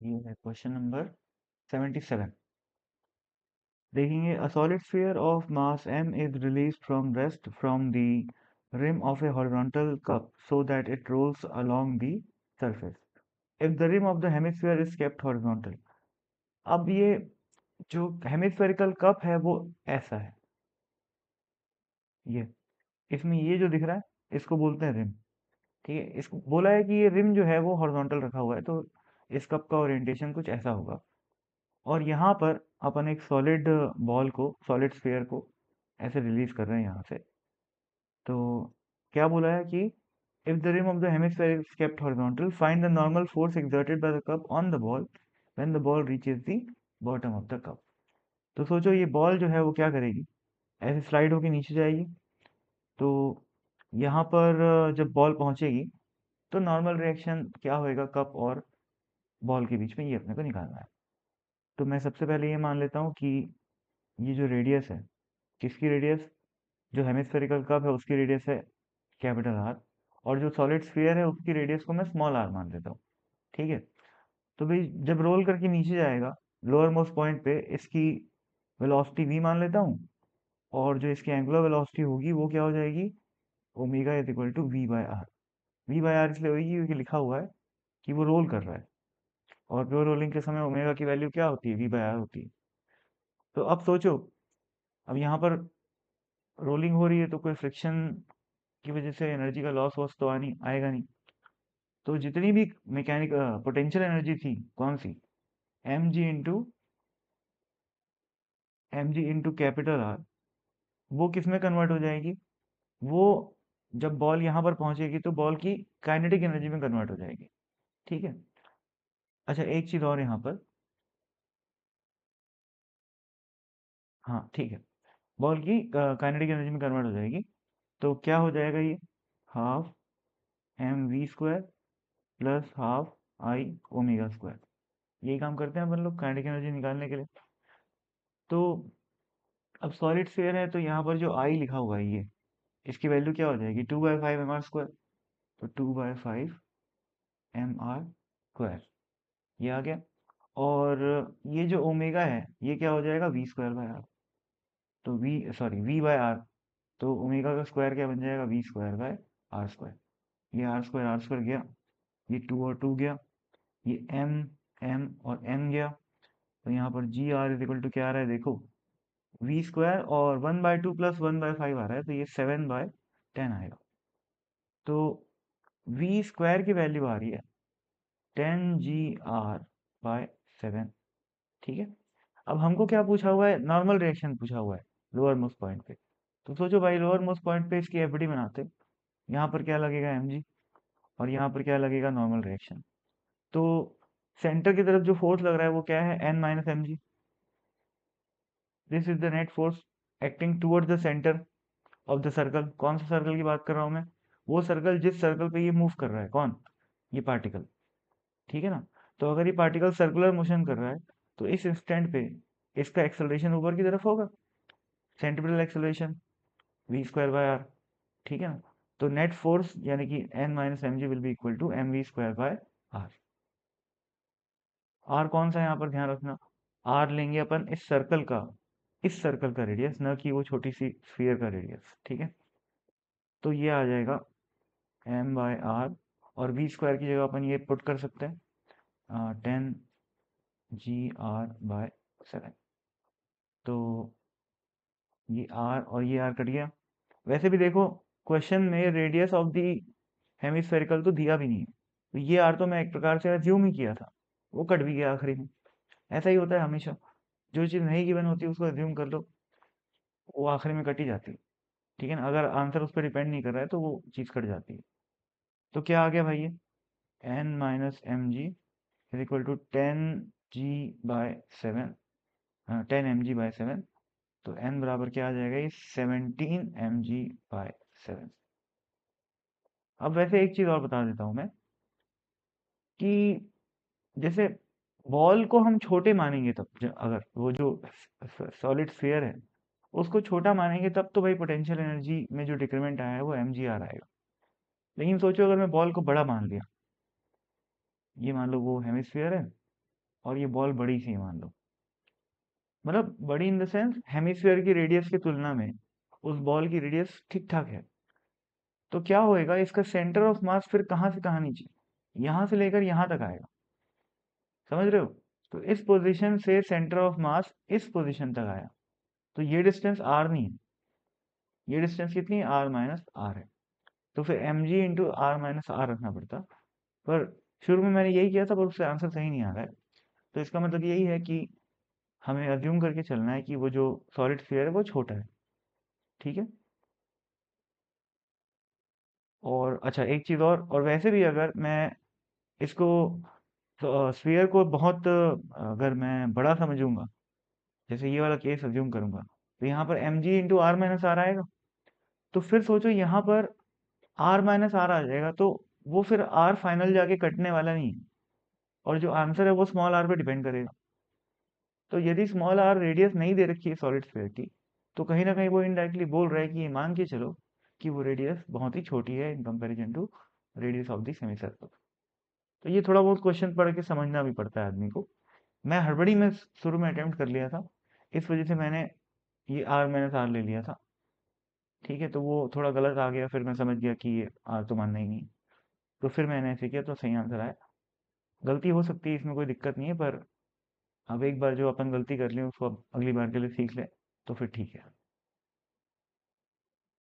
ये है question number 77। देखेंगे, a solid sphere of mass m is released from rest from the rim of a horizontal cup so that it rolls along the surface if the rim of the hemisphere is kept horizontal। अब ये जो hemispherical cup है वो ऐसा है, ये इसमें ये जो दिख रहा है इसको बोलते हैं रिम। ठीक है, इसको बोला है कि ये रिम जो है वो हॉरिजॉन्टल रखा हुआ है, तो इस कप का ओरिएंटेशन कुछ ऐसा होगा। और यहाँ पर अपन एक सॉलिड बॉल को, सॉलिड स्फीयर को ऐसे रिलीज कर रहे हैं यहाँ से। तो क्या बोला है कि if the rim of the hemisphere is kept horizontal find the normal force exerted by the cup on the ball when the ball reaches the bottom of the cup. तो सोचो ये बॉल जो है वो क्या करेगी, ऐसे स्लाइड होके नीचे जाएगी। तो यहाँ पर जब बॉल पहुंचेगी तो नॉर्मल रिएक्शन क्या होएगा कप और बॉल के बीच में, ये अपने को निकालना है। तो मैं सबसे पहले ये मान लेता हूँ कि ये जो रेडियस है, किसकी रेडियस, जो हेमिस्फेरिकल कप है उसकी रेडियस है कैपिटल आर, और जो सॉलिड स्फीयर है उसकी रेडियस को मैं स्मॉल आर मान लेता हूँ। ठीक है, तो भाई जब रोल करके नीचे जाएगा लोअर मोस्ट पॉइंट पे, इसकी वेलोसिटी v मान लेता हूँ, और जो इसकी एंगुलर वेलोसिटी होगी वो क्या हो जाएगी, omega is equal to v by r. V by r इसलिए होगी क्योंकि लिखा हुआ है कि वो रोल कर रहा है, और प्योर रोलिंग के समय ओमेगा की वैल्यू क्या होती है, वी बाय आर होती है। तो अब सोचो, अब यहाँ पर रोलिंग हो रही है तो कोई फ्रिक्शन की वजह से एनर्जी का लॉस वॉस तो आनी आएगा नहीं। तो जितनी भी मैकेनिक पोटेंशियल एनर्जी थी, कौन सी, एम जी इंटू कैपिटल आर, वो किस में कन्वर्ट हो जाएगी, वो जब बॉल यहाँ पर पहुंचेगी तो बॉल की काइनेटिक एनर्जी में कन्वर्ट हो जाएगी। ठीक है, अच्छा एक चीज और यहाँ पर, हाँ ठीक है, बॉल की काइनेटिक एनर्जी में कन्वर्ट हो जाएगी। तो क्या हो जाएगा ये, half m v square plus half I omega square. यही काम करते हैं अपन लोग काइनेटिक एनर्जी निकालने के लिए। तो अब सॉलिड स्फीयर है तो यहाँ पर जो आई लिखा हुआ है ये, इसकी वैल्यू क्या हो जाएगी, 2/5 mr स्क्वायर। तो 2/5 mr स्क्वायर, ये आ गया। और ये जो ओमेगा है ये क्या हो जाएगा, वी स्क्वायर बाय आर। तो वी बाय आर, तो ओमेगा का स्क्वायर क्या बन जाएगा, v square by r square. ये आर स्क्वायर गया, ये 2 और 2 गया, ये एम एम और एम गया। तो यहाँ पर जी आर इज इक्वल टू क्या आ रहा है, देखो वी स्क्वायर और 1/2 प्लस 1/5 आ रहा है, तो ये 7/10 आएगा। तो वी स्क्वायर की वैल्यू आ रही है 10 g r/7। ठीक है, अब हमको क्या पूछा हुआ है, नॉर्मल रिएक्शन पूछा हुआ है लोअर मोस्ट पॉइंट पे। तो सोचो भाई लोअर मोस्ट पॉइंट पे इसकी एफडी बनाते, यहाँ पर क्या लगेगा mg, और यहाँ पर क्या लगेगा, नॉर्मल रिएक्शन। तो सेंटर की तरफ जो फोर्स लग रहा है वो क्या है, n minus m g. This is the net force acting toward the centre of the circle. कौन सा सर्कल की बात कर रहा हूँ मैं, वो सर्कल जिस सर्कल पे ये मूव कर रहा है, कौन, ये पार्टिकल। ठीक है ना, तो अगर ये पार्टिकल सर्कुलर मोशन कर रहा है तो इस इंस्टेंट पे इसका एक्सेलरेशन ऊपर की तरफ होगा, centripetal acceleration v square by r. ठीक है ना, तो नेट फोर्स यानी कि n minus m g will be equal to m v square by r. R कौन सा है यहाँ पर ध्यान रखना, आर लेंगे अपन इस सर्कल का, इस सर्कल का रेडियस, न कि वो छोटी सी स्फीयर का रेडियस। ठीक है, तो ये आ जाएगा एम बाय आर, और वी स्क्वायर की जगह अपन ये पुट कर सकते हैं 10 g r/7। तो ये आर और ये आर कट गया। वैसे भी देखो क्वेश्चन में रेडियस ऑफ दी हेमिस्फेरिकल तो दिया भी नहीं है, तो ये आर तो मैं एक प्रकार से अज्यूम ही किया था, वो कट भी गया आखिरी में। ऐसा ही होता है हमेशा, जो चीज़ नहीं गिवन होती उसको अज्यूम कर लो, वो आखिरी में कट ही जाती है। ठीक है ना, अगर आंसर उस पर डिपेंड नहीं कर रहा है तो वो चीज़ कट जाती है। तो क्या आ गया भाई ये, n minus m g is equal to 10 g/7, 10 mg/7। तो n बराबर क्या आ जाएगा, ये 17 mg/7। अब वैसे एक चीज और बता देता हूं मैं, कि जैसे बॉल को हम छोटे मानेंगे तब अगर वो जो सॉलिड स्फीयर है उसको छोटा मानेंगे तब तो भाई पोटेंशियल एनर्जी में जो डिक्रीमेंट आया है वो एम जी आर आएगा। लेकिन सोचो अगर मैं बॉल को बड़ा मान लिया, ये मान लो वो हेमिस्फीयर है, और ये बॉल बड़ी सी है मान लो, मतलब बड़ी इन द सेंस हेमिस्फीयर की रेडियस की तुलना में उस बॉल की रेडियस ठीक ठाक है, तो क्या होएगा, इसका सेंटर ऑफ मास फिर कहाँ से कहाँ नीचे, यहाँ से लेकर यहाँ तक आएगा, समझ रहे हो? तो इस पोजीशन से सेंटर ऑफ मास इस पोजीशन तक आया, तो ये डिस्टेंस आर नहीं है, ये डिस्टेंस कितनी है, आर माइनस आर है। तो फिर एम जी इंटू आर माइनस आर रखना पड़ता, पर शुरू में मैंने यही किया था, पर उससे आंसर सही नहीं आ रहा है। तो इसका मतलब यही है कि हमें अज्यूम करके चलना है कि वो जो सॉलिड स्फीयर है वो छोटा है, ठीक है। और अच्छा एक चीज़ और वैसे भी अगर मैं इसको स्फीयर को बहुत अगर मैं बड़ा समझूंगा, जैसे ये वाला केस अज्यूम करूंगा, तो यहाँ पर एम जी इंटू आर माइनस आर आएगा, तो फिर सोचो यहाँ पर आर माइनस आर आ जाएगा, तो वो फिर आर फाइनल जाके कटने वाला नहीं है, और जो आंसर है वो स्मॉल आर पे डिपेंड करेगा। तो यदि स्मॉल आर रेडियस नहीं दे रखी है सॉलिड स्फीयर की, तो कहीं ना कहीं वो इनडायरेक्टली बोल रहा है कि ये मान के चलो कि वो रेडियस बहुत ही छोटी है in comparison to radius of the semicircle. तो ये थोड़ा बहुत क्वेश्चन पढ़ के समझना भी पड़ता है आदमी को। मैं हड़बड़ी में शुरू में अटेम्प्ट कर लिया था, इस वजह से मैंने ये आर माइनस आर ले लिया था, ठीक है। तो वो थोड़ा गलत आ गया, फिर मैं समझ गया कि ये आर तो मानना ही नहीं है, तो फिर मैंने ऐसे किया तो सही आंसर आया। गलती हो सकती है, इसमें कोई दिक्कत नहीं है, पर अब एक बार जो अपन गलती कर ली उसको अब अगली बार के लिए सीख ले, तो फिर ठीक है।